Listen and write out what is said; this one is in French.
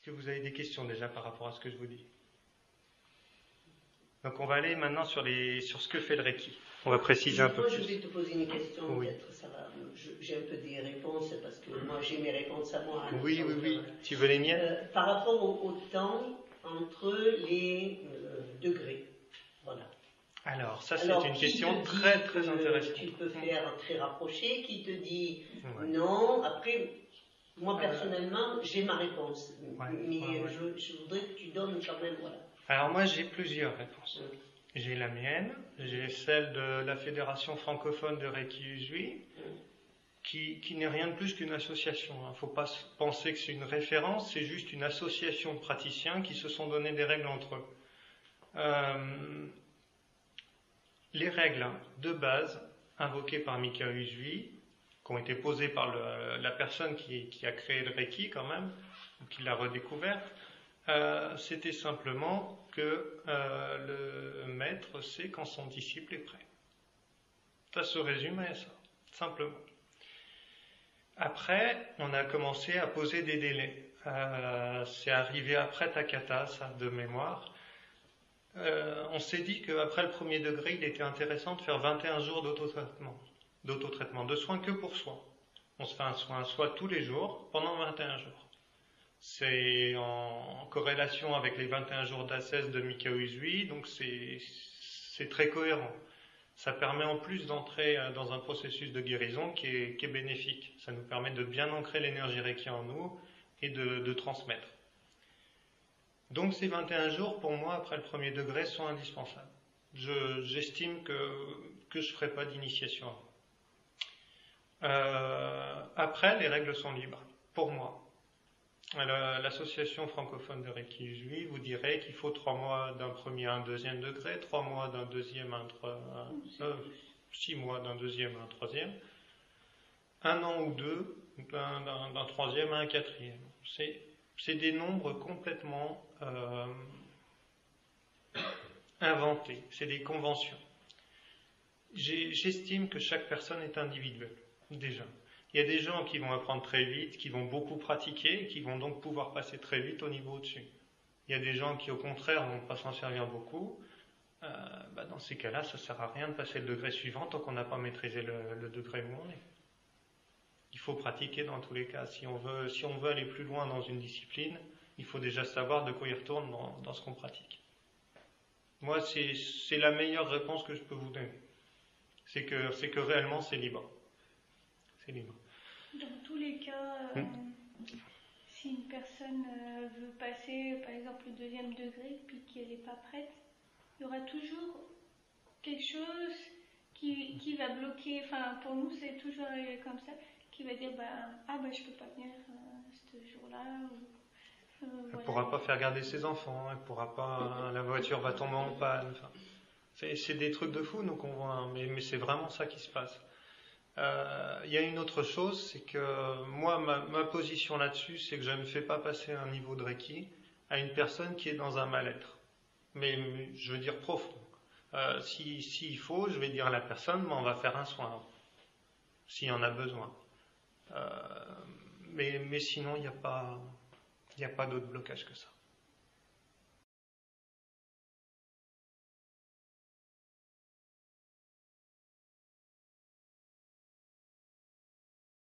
que vous avez des questions déjà par rapport à ce que je vous dis? Donc on va aller maintenant sur ce que fait le Reiki. On va préciser un peu plus. Moi, je vais te poser une question, oui. Peut-être ça va. J'ai un peu des réponses parce que moi j'ai mes réponses à moi. Oui. Tu veux les miennes? Par rapport au temps entre les degrés. Voilà. Alors, ça c'est une question très très intéressante. Tu peux faire très rapproché, qui te dit non. Après, moi personnellement, j'ai ma réponse. Mais je voudrais que tu donnes quand même, voilà. Alors moi j'ai plusieurs réponses. J'ai la mienne, j'ai celle de la Fédération francophone de Reiki Usui, qui n'est rien de plus qu'une association. Il ne faut pas penser que c'est une référence, c'est juste une association de praticiens qui se sont donné des règles entre eux. Les règles de base invoquées par Mikao Usui, qui ont été posées par la personne qui a créé le Reiki quand même, ou qui l'a redécouvert, c'était simplement que le maître sait quand son disciple est prêt. Ça se résume à ça, simplement. Après, on a commencé à poser des délais. C'est arrivé après Takata, ça, de mémoire. On s'est dit qu'après le premier degré, il était intéressant de faire 21 jours d'autotraitement, de soins que pour soi. On se fait un soin à soi tous les jours, pendant 21 jours. C'est en corrélation avec les 21 jours d'ascèse de Mikao Usui, donc c'est très cohérent. Ça permet en plus d'entrer dans un processus de guérison qui est bénéfique. Ça nous permet de bien ancrer l'énergie Reiki en nous et de transmettre. Donc ces 21 jours, pour moi, après le premier degré, sont indispensables. J'estime que je ne ferai pas d'initiation avant. Après, les règles sont libres, pour moi. L'association francophone de Reiki Usui vous dirait qu'il faut 3 mois d'un premier à un deuxième degré, 3 mois d'un deuxième à 6 mois d'un deuxième à un troisième, 1 an ou 2 d'un troisième à un quatrième. C'est des nombres complètement inventés, c'est des conventions. J'estime que chaque personne est individuelle, déjà. Il y a des gens qui vont apprendre très vite, qui vont beaucoup pratiquer, et qui vont donc pouvoir passer très vite au niveau au-dessus. Il y a des gens qui, au contraire, ne vont pas s'en servir beaucoup. Dans ces cas-là, ça ne sert à rien de passer le degré suivant tant qu'on n'a pas maîtrisé le degré où on est. Il faut pratiquer dans tous les cas. Si on veut aller plus loin dans une discipline, il faut déjà savoir de quoi il retourne dans ce qu'on pratique. Moi, c'est la meilleure réponse que je peux vous donner. C'est que réellement, c'est libre. C'est libre. Dans tous les cas, si une personne veut passer, par exemple, le deuxième degré, puis qu'elle n'est pas prête, il y aura toujours quelque chose qui va bloquer. Enfin, pour nous, c'est toujours comme ça, qui va dire, je peux pas venir ce jour-là. Elle ne pourra pas faire garder ses enfants, elle pourra pas, la voiture va tomber en panne. Enfin, c'est des trucs de fou, nous, qu'on voit, mais c'est vraiment ça qui se passe. Il y a une autre chose, c'est que moi, ma position là-dessus, c'est que je ne fais pas passer un niveau de Reiki à une personne qui est dans un mal-être. Mais je veux dire profond. S'il faut, je vais dire à la personne, on va faire un soin, s'il y en a besoin. Mais sinon, il n'y a pas d'autre blocage que ça.